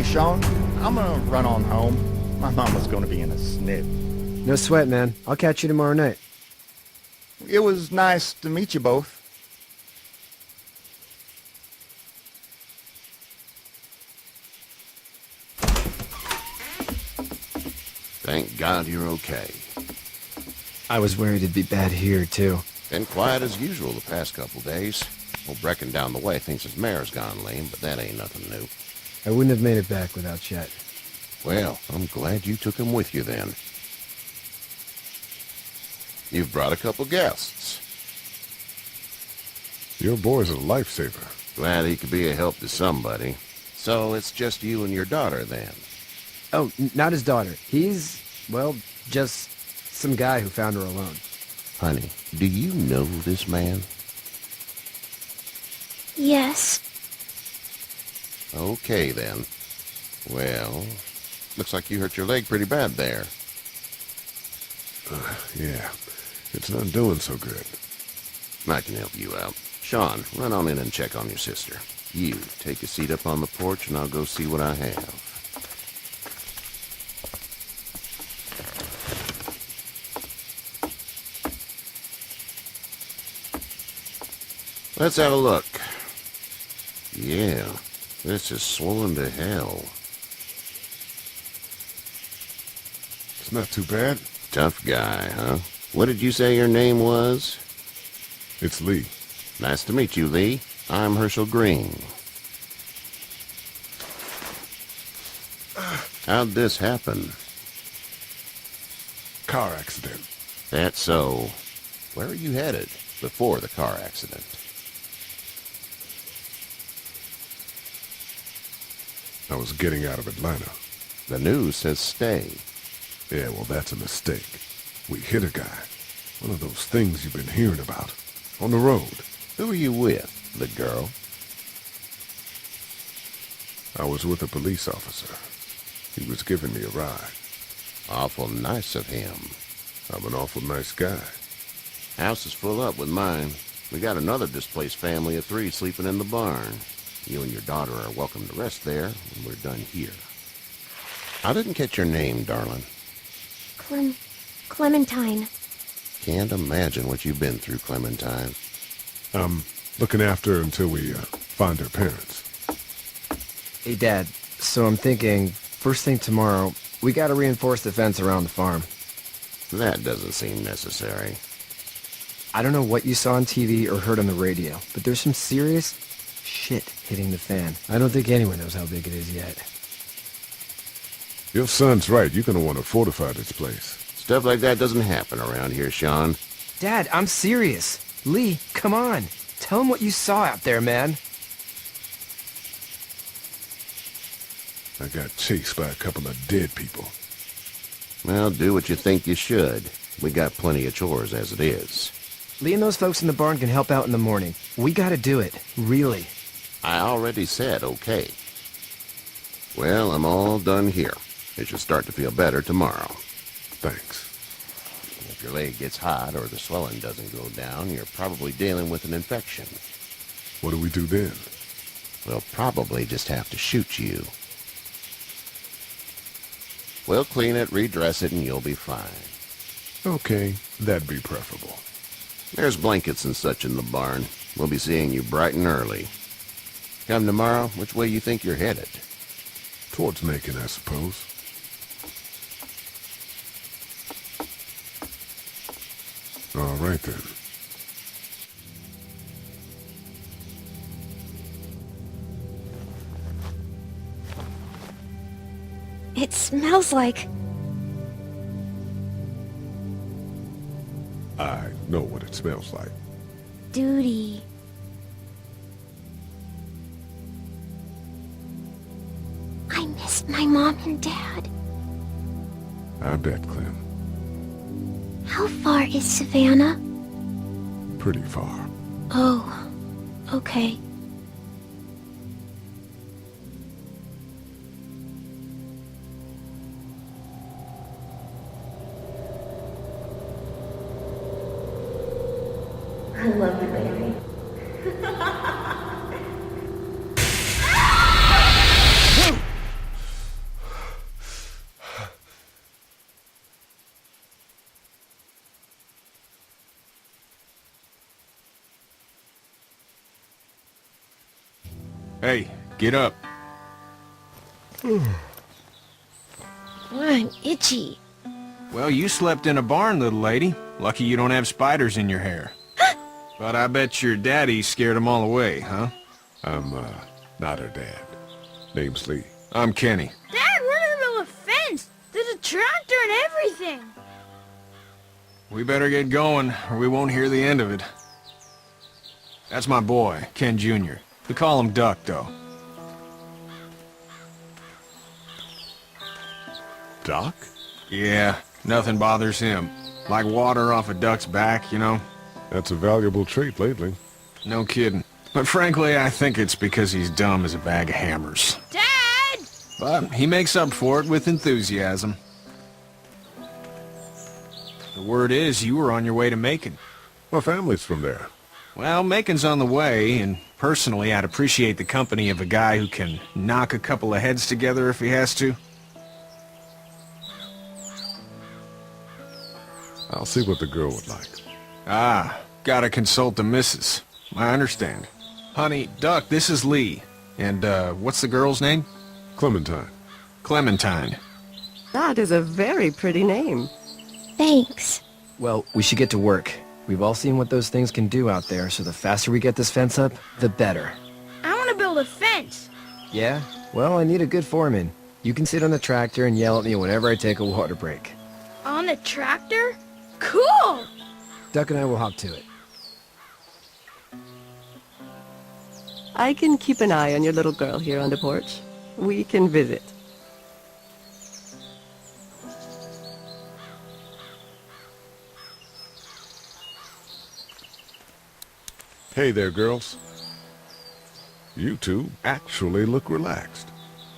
Hey, Sean, I'm gonna run on home. My mama's gonna be in a snip. No sweat, man. I'll catch you tomorrow night. It was nice to meet you both. Thank God you're okay. I was worried it'd be bad here, too. Been quiet as usual the past couple days. Old Brecken down the way thinks his mare's gone lame, but that ain't nothing new. I wouldn't have made it back without Chet. Well, I'm glad you took him with you then. You've brought a couple guests. Your boy's a lifesaver. Glad he could be a help to somebody. So it's just you and your daughter then? Oh, not his daughter. He's, well, just some guy who found her alone. Honey, do you know this man? Yes. Okay, then. Well, looks like you hurt your leg pretty bad there. Yeah, it's not doing so good. I can help you out. Sean, run on in and check on your sister. You, take a seat up on the porch and I'll go see what I have. Let's have a look. Yeah, this is swollen to hell. It's not too bad. Tough guy, huh? What did you say your name was? It's Lee. Nice to meet you, Lee. I'm Herschel Green. How'd this happen? Car accident. That's so. Where are you headed before the car accident? I was getting out of Atlanta. The news says stay. Yeah, well, that's a mistake. We hit a guy. One of those things you've been hearing about. On the road. Who are you with? The girl? I was with a police officer. He was giving me a ride. Awful nice of him. I'm an awful nice guy. House is full up with mine. We got another displaced family of 3 sleeping in the barn. You and your daughter are welcome to rest there when we're done here. I didn't catch your name, darling. Clementine. Can't imagine what you've been through, Clementine. I'm looking after her until we find her parents. Hey, Dad, so I'm thinking, first thing tomorrow, we gotta reinforce the fence around the farm. That doesn't seem necessary. I don't know what you saw on TV or heard on the radio, but there's some serious shit hitting the fan. I don't think anyone knows how big it is yet. Your son's right. You're gonna want to fortify this place. Stuff like that doesn't happen around here, Sean. Dad, I'm serious. Lee, come on. Tell him what you saw out there, man. I got chased by a couple of dead people. Well, do what you think you should. We got plenty of chores as it is. Lee and those folks in the barn can help out in the morning. We gotta do it. Really. I already said okay. Well, I'm all done here. It should start to feel better tomorrow. Thanks. If your leg gets hot or the swelling doesn't go down, you're probably dealing with an infection. What do we do then? We'll probably just have to shoot you. We'll clean it, redress it, and you'll be fine. Okay, that'd be preferable. There's blankets and such in the barn. We'll be seeing you bright and early. Come tomorrow, which way you think you're headed? Towards Macon, I suppose. All right, then. It smells like... I know what it smells like. duty. I miss my mom and dad. I bet, Clem. How far is Savannah? Pretty far. Oh, okay. I love you, baby. Hey, get up. I'm itchy. Well, you slept in a barn, little lady. Lucky you don't have spiders in your hair. But I bet your daddy scared them all away, huh? I'm, not her dad. Name's Lee. I'm Kenny. Dad, we're in the middle of a fence. There's a tractor and everything. We better get going, or we won't hear the end of it. That's my boy, Ken Jr. We call him Duck, though. Doc? Yeah, nothing bothers him. Like water off a duck's back, you know? That's a valuable trait lately. No kidding. But frankly, I think it's because he's dumb as a bag of hammers. Dad! But he makes up for it with enthusiasm. The word is you were on your way to Macon. My family's from there. Well, Macon's on the way, and personally, I'd appreciate the company of a guy who can knock a couple of heads together if he has to. I'll see what the girl would like. Ah, gotta consult the missus. I understand. Honey, Duck, this is Lee. And, what's the girl's name? Clementine. Clementine. That is a very pretty name. Thanks. Well, we should get to work. We've all seen what those things can do out there, so the faster we get this fence up, the better. I want to build a fence. Yeah? Well, I need a good foreman. You can sit on the tractor and yell at me whenever I take a water break. On a tractor? Cool! Duck and I will hop to it. I can keep an eye on your little girl here on the porch. We can visit. Hey there, girls. You two actually look relaxed.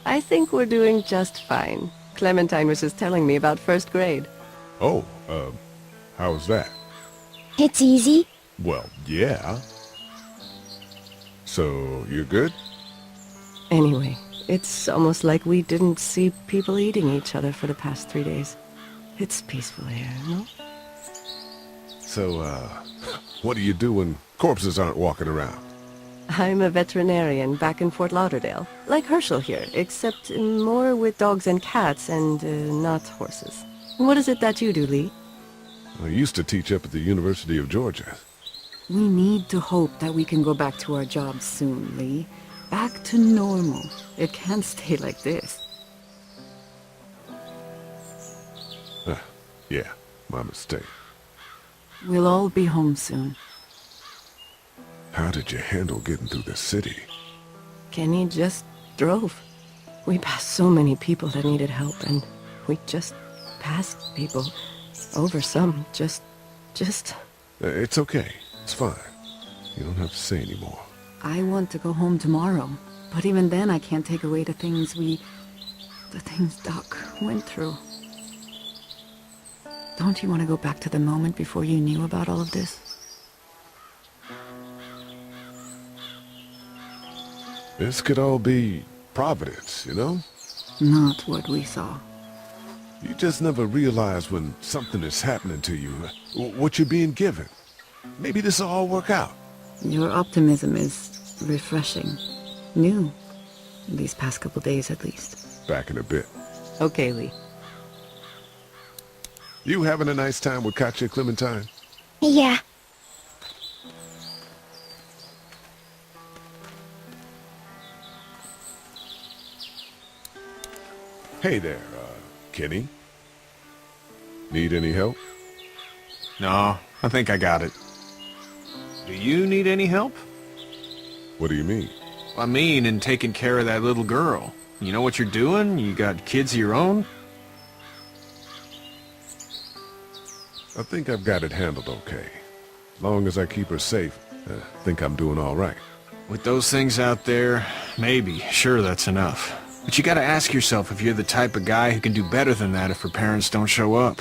I think we're doing just fine. Clementine was just telling me about first grade. Oh, how was that? It's easy. Well, yeah. So, you're good? Anyway, it's almost like we didn't see people eating each other for the past 3 days. It's peaceful here, no? So, what do you do when corpses aren't walking around? I'm a veterinarian back in Fort Lauderdale. Like Herschel here, except more with dogs and cats and not horses. What is it that you do, Lee? I used to teach up at the University of Georgia. We need to hope that we can go back to our jobs soon, Lee. Back to normal. It can't stay like this. Yeah, my mistake. We'll all be home soon. How did you handle getting through the city? Kenny just drove. We passed so many people that needed help, and we just passed people. Over some, just... It's okay. It's fine. You don't have to say anymore. I want to go home tomorrow. But even then, I can't take away the things Doc went through. Don't you want to go back to the moment before you knew about all of this? This could all be Providence, you know? Not what we saw. You just never realize when something is happening to you, what you're being given. Maybe this'll all work out. Your optimism is refreshing. New. These past couple days, at least. Back in a bit. Okay, Lee. You having a nice time with Katya, Clementine? Yeah. Hey there, Kenny. Need any help? No, I think I got it. Do you need any help? What do you mean? I mean, in taking care of that little girl. You know what you're doing? You got kids of your own? I think I've got it handled okay. As long as I keep her safe, I think I'm doing all right. With those things out there, maybe, sure, that's enough. But you gotta ask yourself if you're the type of guy who can do better than that if her parents don't show up.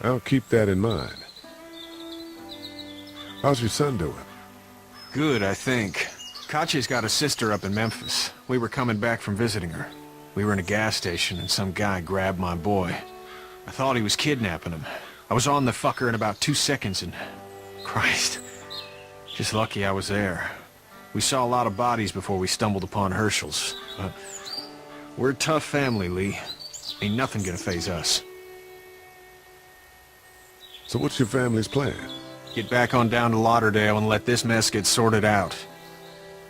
I'll keep that in mind. How's your son doing? Good, I think. Katya's got a sister up in Memphis. We were coming back from visiting her. We were in a gas station and some guy grabbed my boy. I thought he was kidnapping him. I was on the fucker in about 2 seconds and... Christ. Just lucky I was there. We saw a lot of bodies before we stumbled upon Herschel's. But we're a tough family, Lee. Ain't nothing gonna faze us. So what's your family's plan? Get back on down to Lauderdale and let this mess get sorted out.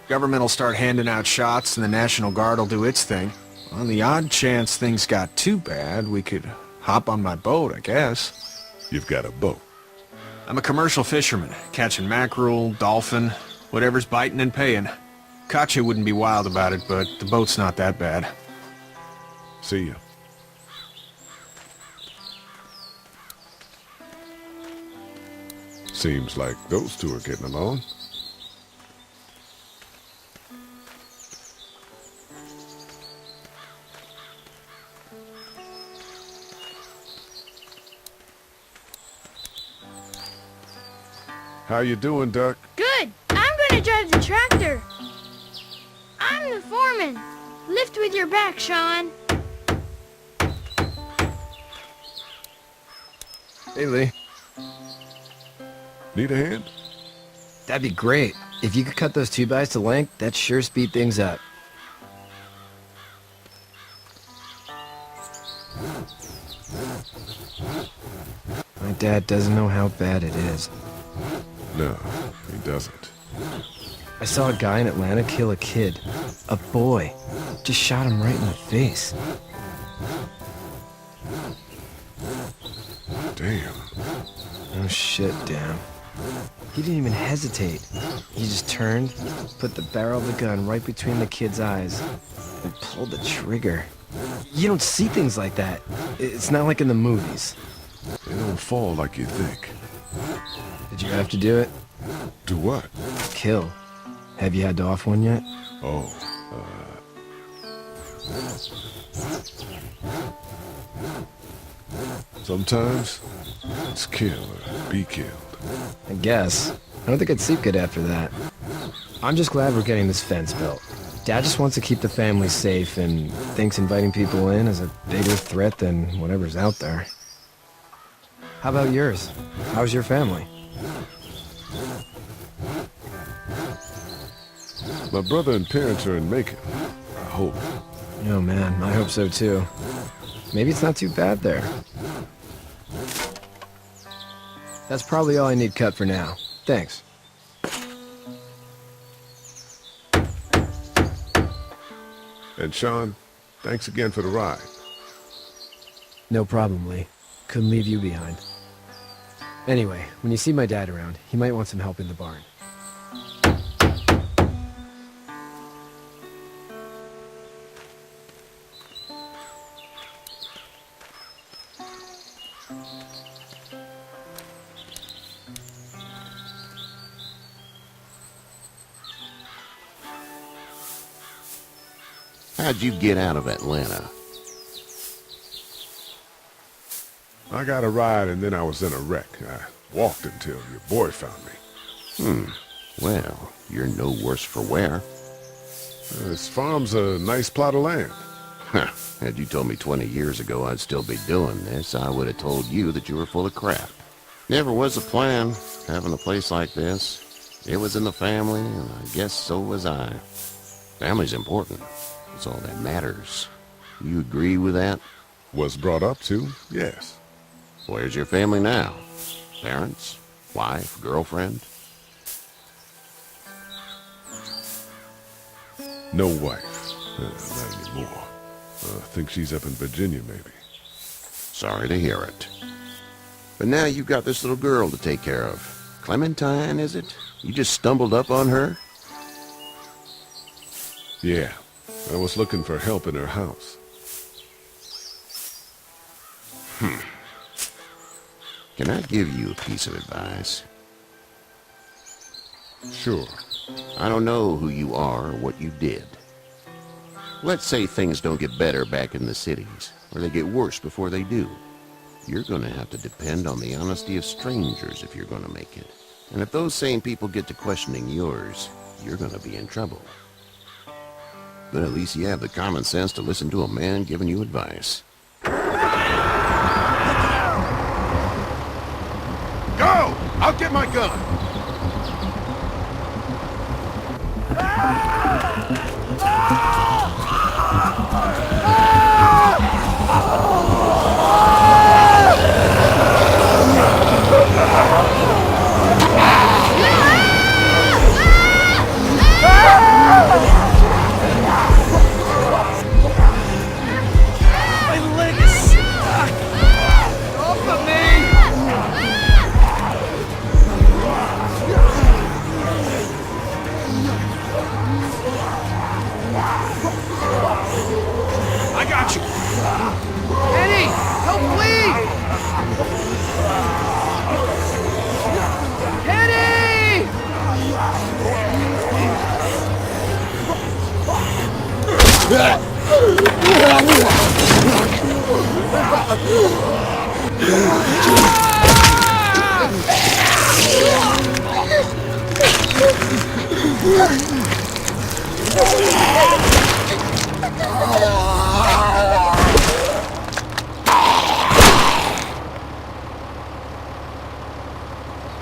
Government will start handing out shots and the National Guard will do its thing. On the odd chance things got too bad, we could hop on my boat, I guess. You've got a boat. I'm a commercial fisherman, catching mackerel, dolphin, whatever's biting and paying. Katya wouldn't be wild about it, but the boat's not that bad. See ya. Seems like those two are getting along. How you doing, Duck? Good. I'm gonna drive the tractor. I'm the foreman. Lift with your back, Sean. Hey, Lee. Need a hand? That'd be great. If you could cut those 2x to length, that'd sure speed things up. My dad doesn't know how bad it is. No, he doesn't. I saw a guy in Atlanta kill a kid. A boy. Just shot him right in the face. Damn. Oh shit, damn. He didn't even hesitate. He just turned, put the barrel of the gun right between the kid's eyes, and pulled the trigger. You don't see things like that. It's not like in the movies. They don't fall like you think. Did you have to do it? Do what? Kill. Have you had to off one yet? Oh, sometimes it's kill or be killed. I guess. I don't think I'd sleep good after that. I'm just glad we're getting this fence built. Dad just wants to keep the family safe and thinks inviting people in is a bigger threat than whatever's out there. How about yours? How's your family? My brother and parents are in Macon. I hope. Oh man, I hope so too. Maybe it's not too bad there. That's probably all I need cut for now. Thanks. And Sean, thanks again for the ride. No problem, Lee. Couldn't leave you behind. Anyway, when you see my dad around, he might want some help in the barn. How'd you get out of Atlanta? I got a ride and then I was in a wreck. I walked until your boy found me. Well, you're no worse for wear. This farm's a nice plot of land. Huh. Had you told me 20 years ago I'd still be doing this, I would have told you that you were full of crap. Never was a plan, having a place like this. It was in the family, and I guess so was I. Family's important. It's all that matters. You agree with that? Was brought up to, yes. Where's your family now? Parents? Wife? Girlfriend? No wife. Not anymore. I think she's up in Virginia, maybe. Sorry to hear it. But now you've got this little girl to take care of. Clementine, is it? You just stumbled up on her? Yeah. I was looking for help in her house. Can I give you a piece of advice? Sure. I don't know who you are or what you did. Let's say things don't get better back in the cities, or they get worse before they do. You're going to have to depend on the honesty of strangers if you're going to make it. And if those same people get to questioning yours, you're going to be in trouble. But at least you have the common sense to listen to a man giving you advice. Go! I'll get my gun! I got you. Eddie! Help, please! Eddie!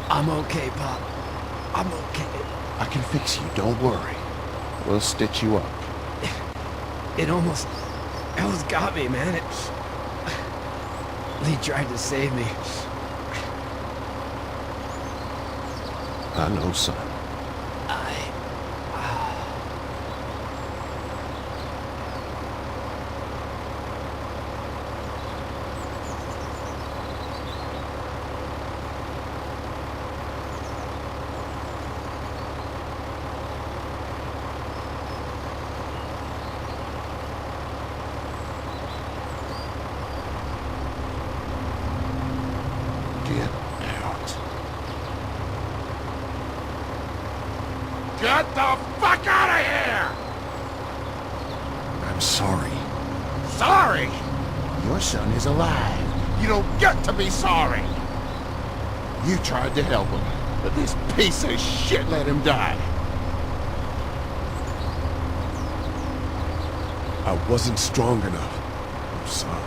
I'm okay, Pop. I'm okay. I can fix you, don't worry. We'll stitch you up. It almost got me, man. Lee tried to save me. I know, son. Get out. Get the fuck out of here! I'm sorry. Sorry? Your son is alive. You don't get to be sorry. You tried to help him, but this piece of shit let him die. I wasn't strong enough. I'm sorry.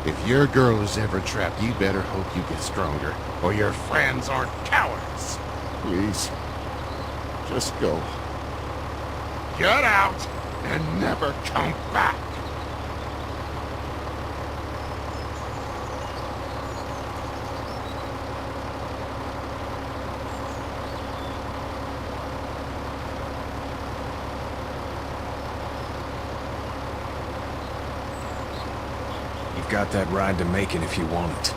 If your girl is ever trapped, you better hope you get stronger, or your friends aren't cowards. Please, just go. Get out and never come back. You've got that ride to Macon if you want it.